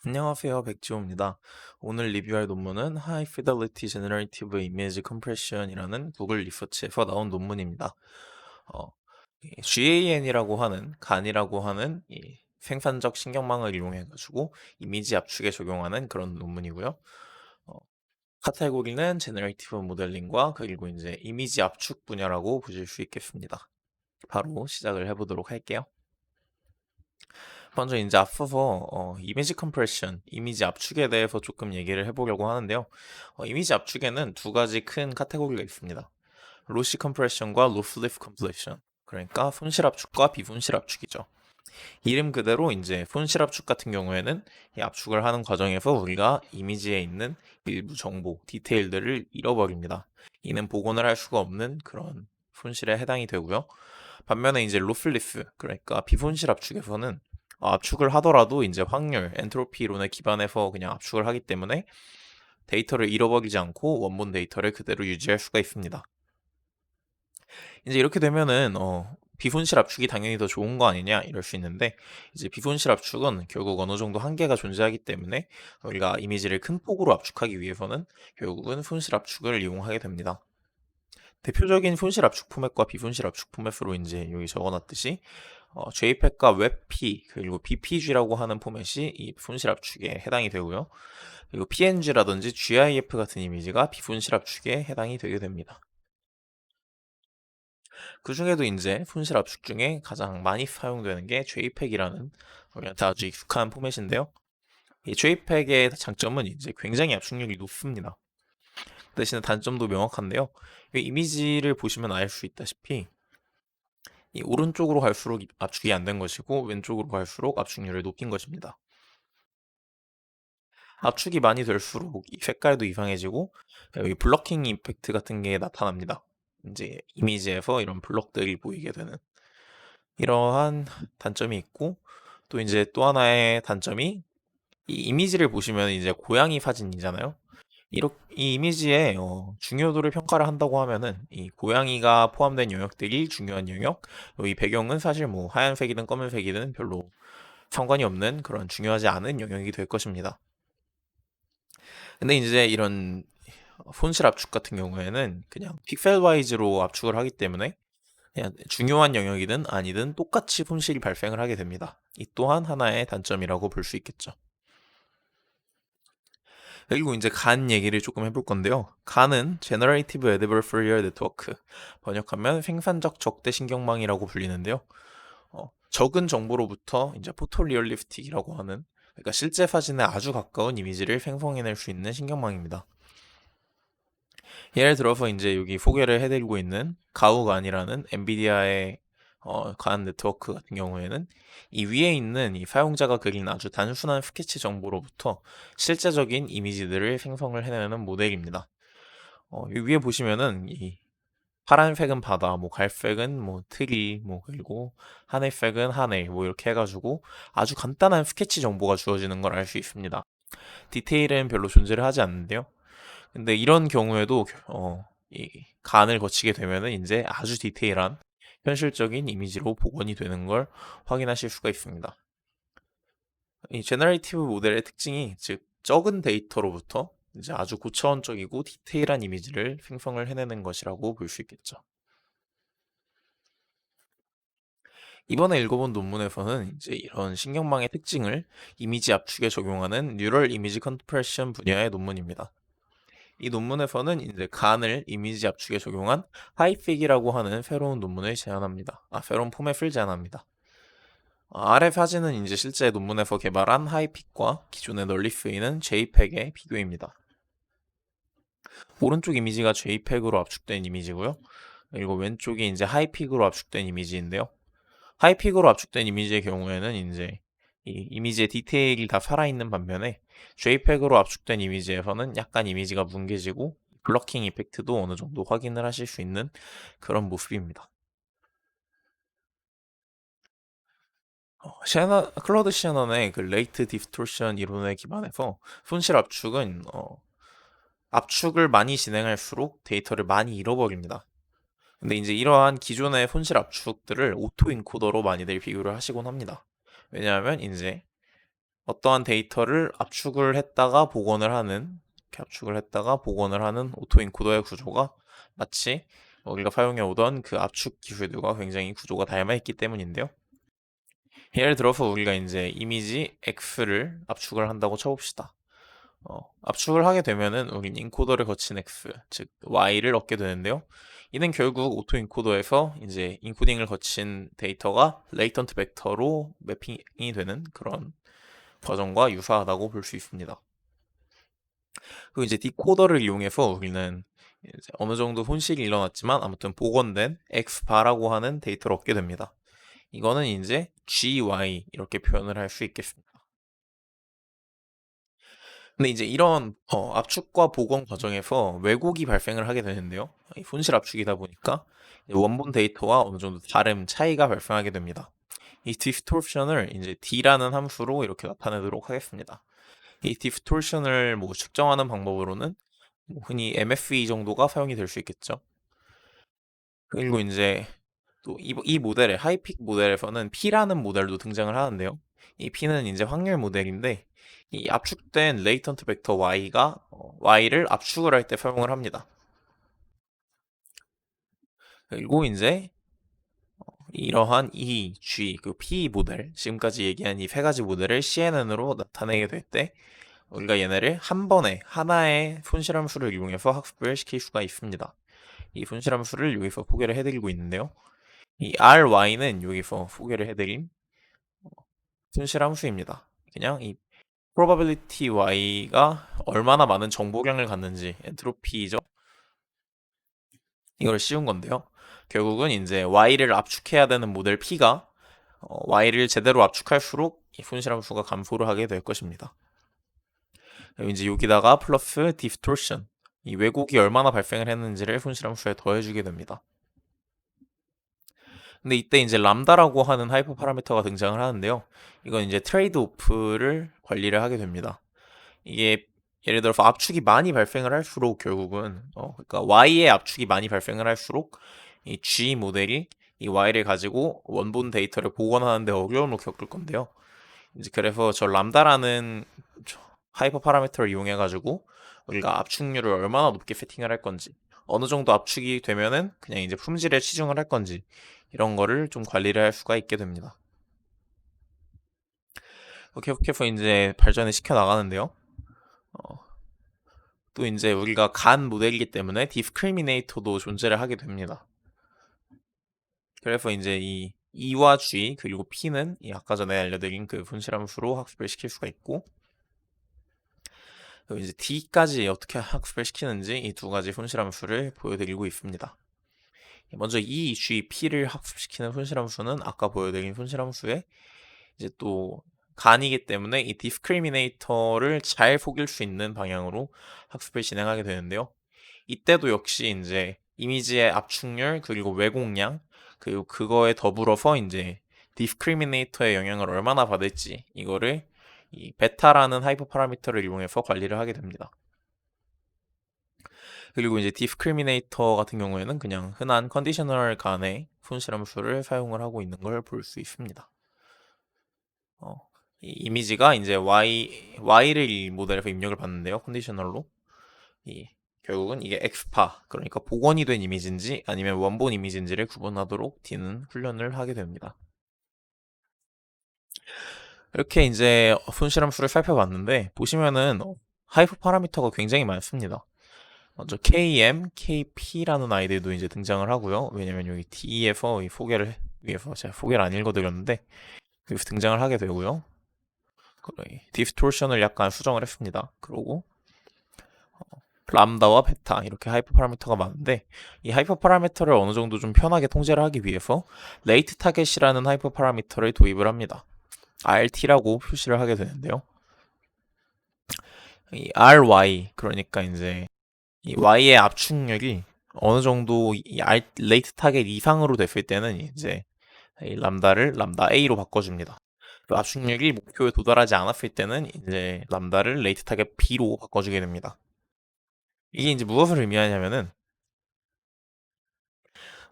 안녕하세요, 백지호입니다. 오늘 리뷰할 논문은 High Fidelity Generative Image Compression이라는 구글 리서치에서 나온 논문입니다. 어, GAN이라고 하는 간이라고 하는 이 생산적 신경망을 이용해 가지고 이미지 압축에 적용하는 그런 논문이고요. 어, 카테고리는 제너레이티브 모델링과 그리고 이제 이미지 압축 분야라고 보실 수 있겠습니다. 바로 시작을 해보도록 할게요. 먼저 이제 앞서서 이미지 컴프레션, 이미지 압축에 대해서 조금 얘기를 해보려고 하는데요. 이미지 압축에는 두 가지 큰 카테고리가 있습니다. 로시 컴프레션과 로스리스 컴프레션. 그러니까 손실 압축과 비손실 압축이죠. 이름 그대로 이제 손실 압축 같은 경우에는 이 압축을 하는 과정에서 우리가 이미지에 있는 일부 정보, 디테일들을 잃어버립니다. 이는 복원을 할 수가 없는 그런 손실에 해당이 되고요. 반면에 이제 로슬리스, 그러니까 비손실 압축에서는 압축을 하더라도 이제 확률, 엔트로피 이론에 기반해서 그냥 압축을 하기 때문에 데이터를 잃어버리지 않고 원본 데이터를 그대로 유지할 수가 있습니다. 이제 이렇게 되면은 비손실 압축이 당연히 더 좋은 거 아니냐 이럴 수 있는데, 이제 비손실 압축은 결국 어느 정도 한계가 존재하기 때문에 우리가 이미지를 큰 폭으로 압축하기 위해서는 결국은 손실 압축을 이용하게 됩니다. 대표적인 손실 압축 포맷과 비손실 압축 포맷으로 이제 여기 적어놨듯이 JPEG과 WebP 그리고 BPG라고 하는 포맷이 이 손실 압축에 해당이 되고요. 그리고 PNG라든지 GIF 같은 이미지가 비손실 압축에 해당이 되게 됩니다. 그 중에도 이제 손실 압축 중에 가장 많이 사용되는 게 JPEG이라는 우리한테 아주 익숙한 포맷인데요. 이 JPEG의 장점은 이제 굉장히 압축력이 높습니다. 대신에 단점도 명확한데요. 이 이미지를 보시면 알 수 있다시피 이 오른쪽으로 갈수록 압축이 안 된 것이고 왼쪽으로 갈수록 압축률을 높인 것입니다. 압축이 많이 될수록 이 색깔도 이상해지고 여기 블러킹 이펙트 같은 게 나타납니다. 이제 이미지에서 이런 블럭들이 보이게 되는 이러한 단점이 있고, 또 이제 또 하나의 단점이 이 이미지를 보시면 이제 고양이 사진이잖아요. 이 이미지의 중요도를 평가를 한다고 하면은 이 고양이가 포함된 영역들이 중요한 영역, 이 배경은 사실 뭐 하얀색이든 검은색이든 별로 상관이 없는 그런 중요하지 않은 영역이 될 것입니다. 근데 이제 이런 손실 압축 같은 경우에는 그냥 픽셀 와이즈로 압축을 하기 때문에 그냥 중요한 영역이든 아니든 똑같이 손실이 발생을 하게 됩니다. 이 또한 하나의 단점이라고 볼 수 있겠죠. 그리고 이제 간 얘기를 조금 해볼 건데요. 간은 Generative Adversarial Network, 번역하면 생산적 적대 신경망이라고 불리는데요. 적은 정보로부터 이제 포토리얼리스틱이라고 하는, 그러니까 실제 사진에 아주 가까운 이미지를 생성해낼 수 있는 신경망입니다. 예를 들어서 이제 여기 소개를 해드리고 있는 가우간이라는 엔비디아의 간 네트워크 같은 경우에는 이 위에 있는 이 사용자가 그린 아주 단순한 스케치 정보로부터 실제적인 이미지들을 생성을 해내는 모델입니다. 이 위에 보시면은 이 파란색은 바다, 뭐 갈색은 뭐 트리, 뭐 그리고 하늘색은 하늘, 뭐 이렇게 해가지고 아주 간단한 스케치 정보가 주어지는 걸 알 수 있습니다. 디테일은 별로 존재를 하지 않는데요. 근데 이런 경우에도 이 간을 거치게 되면은 이제 아주 디테일한 현실적인 이미지로 복원이 되는 걸 확인하실 수가 있습니다. 이 제너레이티브 모델의 특징이 즉 적은 데이터로부터 이제 아주 고차원적이고 디테일한 이미지를 생성을 해내는 것이라고 볼 수 있겠죠. 이번에 읽어본 논문에서는 이제 이런 신경망의 특징을 이미지 압축에 적용하는 뉴럴 이미지 컨프레션 분야의 논문입니다. 이 논문에서는 이제 간을 이미지 압축에 적용한 하이픽이라고 하는 새로운 논문을 제안합니다. 새로운 포맷을 제안합니다. 아래 사진은 이제 실제 논문에서 개발한 하이픽과 기존에 널리 쓰이는 JPEG의 비교입니다. 오른쪽 이미지가 JPEG으로 압축된 이미지고요. 그리고 왼쪽이 이제 하이픽으로 압축된 이미지인데요. 하이픽으로 압축된 이미지의 경우에는 이제 이 이미지의 디테일이 다 살아있는 반면에 JPEG으로 압축된 이미지에서는 약간 이미지가 뭉개지고 블러킹 이펙트도 어느 정도 확인을 하실 수 있는 그런 모습입니다. 클로드 시너넌의 그 레이트 디스토션 이론에 기반해서 손실 압축은 압축을 많이 진행할수록 데이터를 많이 잃어버립니다. 근데 이제 이러한 기존의 손실 압축들을 오토 인코더로 많이들 비교를 하시곤 합니다. 왜냐하면 이제 어떠한 데이터를 압축을 했다가 복원을 하는, 이렇게 압축을 했다가 복원을 하는 오토인코더의 구조가 마치 우리가 사용해 오던 그 압축 기술들과 굉장히 구조가 닮아있기 때문인데요. 예를 들어서 우리가 이제 이미지 X를 압축을 한다고 쳐봅시다. 압축을 하게 되면은 우린 인코더를 거친 X, 즉 Y를 얻게 되는데요. 이는 결국 오토 인코더에서 이제 인코딩을 거친 데이터가 레이턴트 벡터로 매핑이 되는 그런 과정과 유사하다고 볼 수 있습니다. 그리고 이제 디코더를 이용해서 우리는 이제 어느 정도 손실이 일어났지만 아무튼 복원된 X바라고 하는 데이터를 얻게 됩니다. 이거는 이제 GY 이렇게 표현을 할 수 있겠습니다. 근데 이제 이런 압축과 복원 과정에서 왜곡이 발생을 하게 되는데요. 이 손실 압축이다 보니까 원본 데이터와 어느 정도 다름 차이가 발생하게 됩니다. 이 distortion을 이제 d라는 함수로 이렇게 나타내도록 하겠습니다. 이 distortion을 뭐 측정하는 방법으로는 뭐 흔히 MFE 정도가 사용이 될 수 있겠죠. 그리고 이제 또 이 모델의 하이픽 모델에서는 P라는 모델도 등장을 하는데요. 이 P는 이제 확률 모델인데 이 압축된 레이턴트 벡터 Y가 Y를 압축을 할 때 사용을 합니다. 그리고 이제 이러한 E, G, 그 P 모델, 지금까지 얘기한 이 세 가지 모델을 CNN으로 나타내게 될 때 우리가 얘네를 한 번에 하나의 손실함수를 이용해서 학습을 시킬 수가 있습니다. 이 손실함수를 여기서 소개를 해드리고 있는데요. 이 RY는 여기서 소개를 해드린 손실함수입니다. 그냥 이 probability y가 얼마나 많은 정보량을 갖는지 엔트로피죠. 이걸 씌운 건데요. 결국은 이제 y를 압축해야 되는 모델 p가 y를 제대로 압축할수록 이 손실함수가 감소를 하게 될 것입니다. 그리고 이제 여기다가 플러스 distortion, 이 왜곡이 얼마나 발생을 했는지를 손실함수에 더해주게 됩니다. 근데 이때 이제 람다라고 하는 하이퍼 파라미터가 등장을 하는데요. 이건 이제 트레이드 오프를 관리를 하게 됩니다. 이게 예를 들어서 압축이 많이 발생을 할수록 결국은 그러니까 y의 압축이 많이 발생을 할수록 이 G 모델이 이 y를 가지고 원본 데이터를 복원하는데 어려움을 겪을 건데요. 이제 그래서 저 람다라는 하이퍼 파라미터를 이용해 가지고 우리가 압축률을 얼마나 높게 세팅을 할 건지, 어느 정도 압축이 되면은 그냥 이제 품질에 치중을 할 건지 이런 거를 좀 관리를 할 수가 있게 됩니다. 계속해서 이제 발전을 시켜 나가는데요. 어, 또 이제 우리가 간 모델이기 때문에 디스크리미네이터도 존재를 하게 됩니다. 그래서 이제 이 E와 G 그리고 P는 이 아까 전에 알려드린 그 분실함수로 학습을 시킬 수가 있고, 그리고 이제 D까지 어떻게 학습을 시키는지 이 두 가지 분실함수를 보여드리고 있습니다. 먼저 E, G, P를 학습시키는 분실함수는 아까 보여드린 분실함수에 이제 또 간이기 때문에 이 디스크리미네이터를 잘 속일 수 있는 방향으로 학습을 진행하게 되는데요. 이때도 역시 이제 이미지의 압축률 그리고 왜곡량 그리고 그거에 더불어서 이제 디스크리미네이터의 영향을 얼마나 받을지 이거를 이 베타라는 하이퍼 파라미터를 이용해서 관리를 하게 됩니다. 그리고 이제 디스크리미네이터 같은 경우에는 그냥 흔한 컨디셔널 간의 손실함수를 사용을 하고 있는 걸 볼 수 있습니다. 어, 이 이미지가 이제 y를 이 모델에서 입력을 받는데요. 컨디셔널로. 이 결국은 이게 x파, 그러니까 복원이 된 이미지인지 아니면 원본 이미지인지를 구분하도록 D는 훈련을 하게 됩니다. 이렇게 이제 손실함수를 살펴봤는데 보시면은 하이퍼 파라미터가 굉장히 많습니다. 먼저 KM, KP라는 아이들도 이제 등장을 하고요. 왜냐면 여기 D에서 이 소개를 위해서 제가 소개를 안 읽어드렸는데 여기서 등장을 하게 되고요. 디스토션을 약간 수정을 했습니다. 그리고 람다와 베타 이렇게 하이퍼 파라미터가 많은데 이 하이퍼 파라미터를 어느 정도 좀 편하게 통제를 하기 위해서 레이트 타겟이라는 하이퍼 파라미터를 도입을 합니다. RT라고 표시를 하게 되는데요. 이 RY 그러니까 이제 이 Y의 압축률이 어느 정도 레이트 타겟 이상으로 됐을 때는 이제 이 람다를 람다 A로 바꿔줍니다. 그 압축률이 목표에 도달하지 않았을 때는 이제 람다를 레이트 타겟 B로 바꿔주게 됩니다. 이게 이제 무엇을 의미하냐면은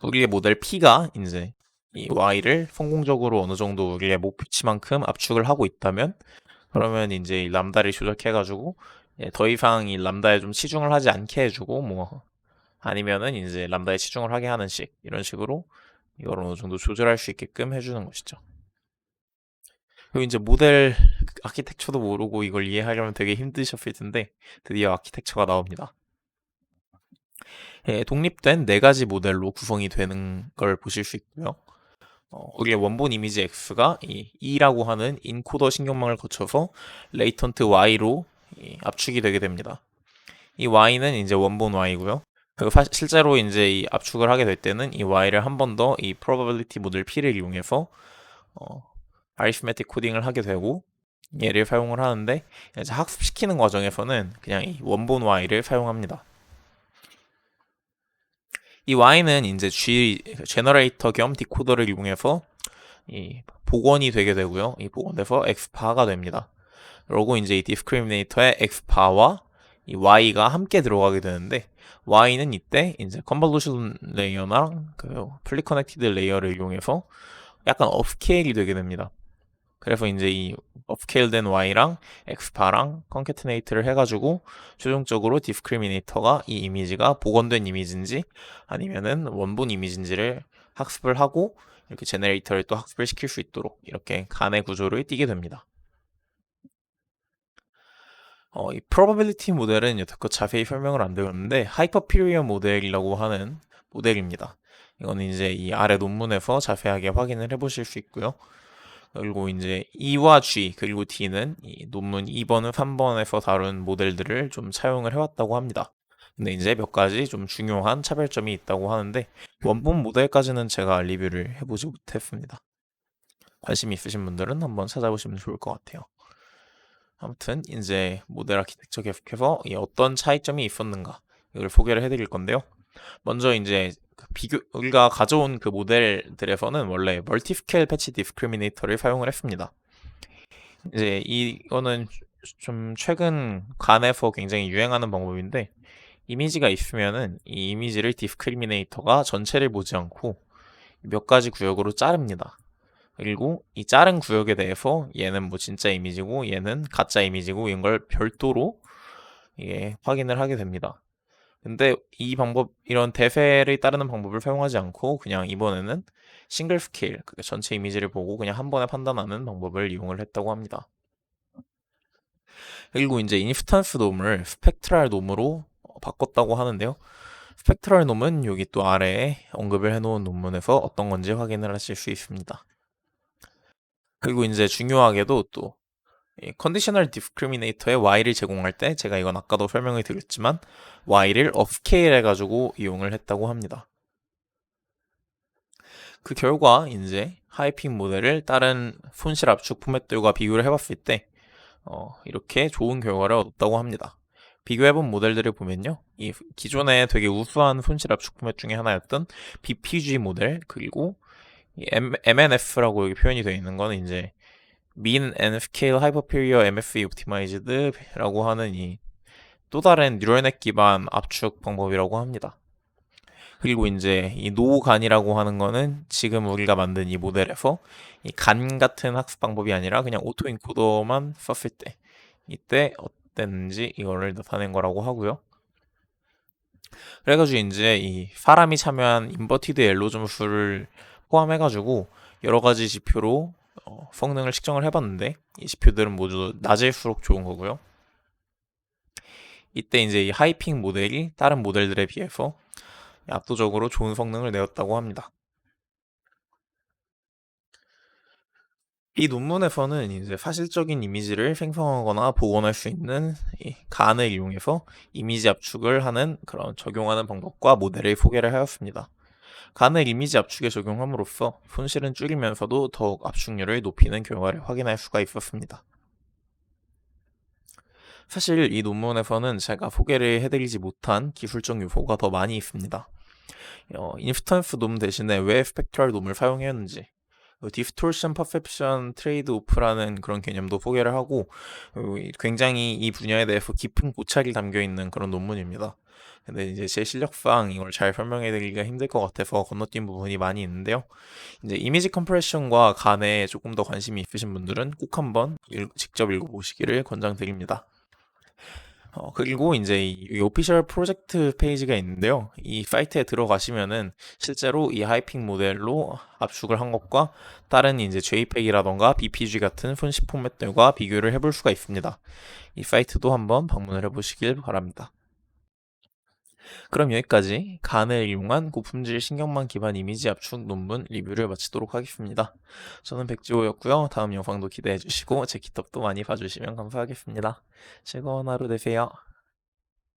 우리의 모델 P가 이제 이 Y를 성공적으로 어느 정도 우리의 목표치만큼 압축을 하고 있다면 그러면 이제 이 람다를 조작해가지고 더 이상 이 람다에 좀 치중을 하지 않게 해주고 뭐 아니면은 이제 람다에 치중을 하게 하는 식 이런 식으로 이걸 어느 정도 조절할 수 있게끔 해주는 것이죠. 그리고 이제 모델 아키텍처도 모르고 이걸 이해하려면 되게 힘드셨을 텐데 드디어 아키텍처가 나옵니다. 독립된 네 가지 모델로 구성이 되는 걸 보실 수 있고요. 우리의 원본 이미지 X가 이 E라고 하는 인코더 신경망을 거쳐서 레이턴트 Y로 압축이 되게 됩니다. 이 Y는 이제 원본 Y고요. 그리고 실제로 이제 이 압축을 하게 될 때는 이 Y를 한 번 더 이 probability 모델 P를 이용해서 어, arithmetic 코딩을 하게 되고 얘를 사용을 하는데 이제 학습시키는 과정에서는 그냥 이 원본 Y를 사용합니다. 이 Y는 이제 제너레이터 겸 디코더를 이용해서 이 복원이 되게 되고요. 이 복원돼서 X바가 됩니다. 그리고 이제 이 디스크리미네이터에 X바와 이 Y가 함께 들어가게 되는데 Y는 이때 이제 컨볼루션 레이어랑 그 플리 커넥티드 레이어를 이용해서 약간 업스케일이 되게 됩니다. 그래서 이제 이 업스케일된 Y랑 X바랑 컨캐트네이트를 해가지고 최종적으로 디스크리미네이터가 이 이미지가 복원된 이미지인지 아니면은 원본 이미지인지를 학습을 하고 이렇게 제네레이터를 또 학습을 시킬 수 있도록 이렇게 간의 구조를 띠게 됩니다. 이 probability 모델은 여태껏 자세히 설명을 안 드렸는데 하이퍼피리어 모델이라고 하는 모델입니다. 이거는 이제 이 아래 논문에서 자세하게 확인을 해보실 수 있고요. 그리고 이제 E와 G 그리고 D는 이 논문 2번은 3번에서 다룬 모델들을 좀 차용을 해왔다고 합니다. 근데 이제 몇 가지 좀 중요한 차별점이 있다고 하는데 원본 모델까지는 제가 리뷰를 해보지 못했습니다. 관심 있으신 분들은 한번 찾아보시면 좋을 것 같아요. 아무튼 이제 모델 아키텍처 계속해서 어떤 차이점이 있었는가 이걸 소개를 해드릴 건데요. 먼저 이제 우리가 가져온 그 모델들에서는 원래 멀티스케일 패치 디스크리미네이터를 사용을 했습니다. 이제 이거는 좀 최근 간에서 굉장히 유행하는 방법인데 이미지가 있으면은 이 이미지를 디스크리미네이터가 전체를 보지 않고 몇 가지 구역으로 자릅니다. 그리고 이 자른 구역에 대해서 얘는 뭐 진짜 이미지고 얘는 가짜 이미지고 이런 걸 별도로 확인을 하게 됩니다. 근데 이 방법, 이런 대세를 따르는 방법을 사용하지 않고 그냥 이번에는 싱글 스케일, 그러니까 전체 이미지를 보고 그냥 한 번에 판단하는 방법을 이용을 했다고 합니다. 그리고 이제 인스턴스 놈을 스펙트럴 놈으로 바꿨다고 하는데요. 스펙트럴 놈은 여기 또 아래에 언급을 해놓은 논문에서 어떤 건지 확인을 하실 수 있습니다. 그리고 이제 중요하게도 또 컨디셔널 디스크리미네이터에 y를 제공할 때 제가 이건 아까도 설명을 드렸지만 y를 업스케일 해가지고 이용을 했다고 합니다. 그 결과 이제 하이핑 모델을 다른 손실 압축 포맷들과 비교를 해봤을 때 이렇게 좋은 결과를 얻었다고 합니다. 비교해본 모델들을 보면요. 이 기존에 되게 우수한 손실 압축 포맷 중에 하나였던 BPG 모델 그리고 MNF라고 여기 표현이 되어 있는 거는 이제 Mean and Scale Hyperperiod MFE Optimized라고 하는 이 또 다른 뉴럴넷 기반 압축 방법이라고 합니다. 그리고 이제 이 노간이라고 하는 거는 지금 우리가 만든 이 모델에서 이 간 같은 학습 방법이 아니라 그냥 오토 인코더만 썼을 때 이때 어땠는지 이거를 나타낸 거라고 하고요. 그래가지고 이제 이 사람이 참여한 인버티드 옐로 점수를 포함해가지고 여러 가지 지표로 성능을 측정을 해봤는데 이 지표들은 모두 낮을수록 좋은 거고요. 이때 이제 이 하이핑 모델이 다른 모델들에 비해서 압도적으로 좋은 성능을 내었다고 합니다. 이 논문에서는 이제 사실적인 이미지를 생성하거나 복원할 수 있는 이 간을 이용해서 이미지 압축을 하는 그런 적용하는 방법과 모델을 소개를 하였습니다. 간을 이미지 압축에 적용함으로써 손실은 줄이면서도 더욱 압축률을 높이는 결과를 확인할 수가 있었습니다. 사실 이 논문에서는 제가 소개를 해드리지 못한 기술적 요소가 더 많이 있습니다. 인스턴스 놈 대신에 왜 스펙트럴 놈을 사용했는지 디스토션 퍼셉션 트레이드 오프라는 그런 개념도 소개를 하고 굉장히 이 분야에 대해서 깊은 고찰이 담겨 있는 그런 논문입니다. 근데 이제 제 실력상 이걸 잘 설명해 드리기가 힘들 것 같아서 건너뛴 부분이 많이 있는데요. 이제 이미지 컴프레션과 간에 조금 더 관심이 있으신 분들은 꼭 한번 직접 읽어보시기를 권장드립니다. 그리고 이제 이 오피셜 프로젝트 페이지가 있는데요. 이 사이트에 들어가시면은 실제로 이 하이핑 모델로 압축을 한 것과 다른 이제 JPEG이라던가 BPG 같은 손식 포맷들과 비교를 해볼 수가 있습니다. 이 사이트도 한번 방문을 해보시길 바랍니다. 그럼 여기까지 간을 이용한 고품질 신경망 기반 이미지 압축 논문 리뷰를 마치도록 하겠습니다. 저는 백지호였고요. 다음 영상도 기대해 주시고 제 기톱도 많이 봐주시면 감사하겠습니다. 즐거운 하루 되세요.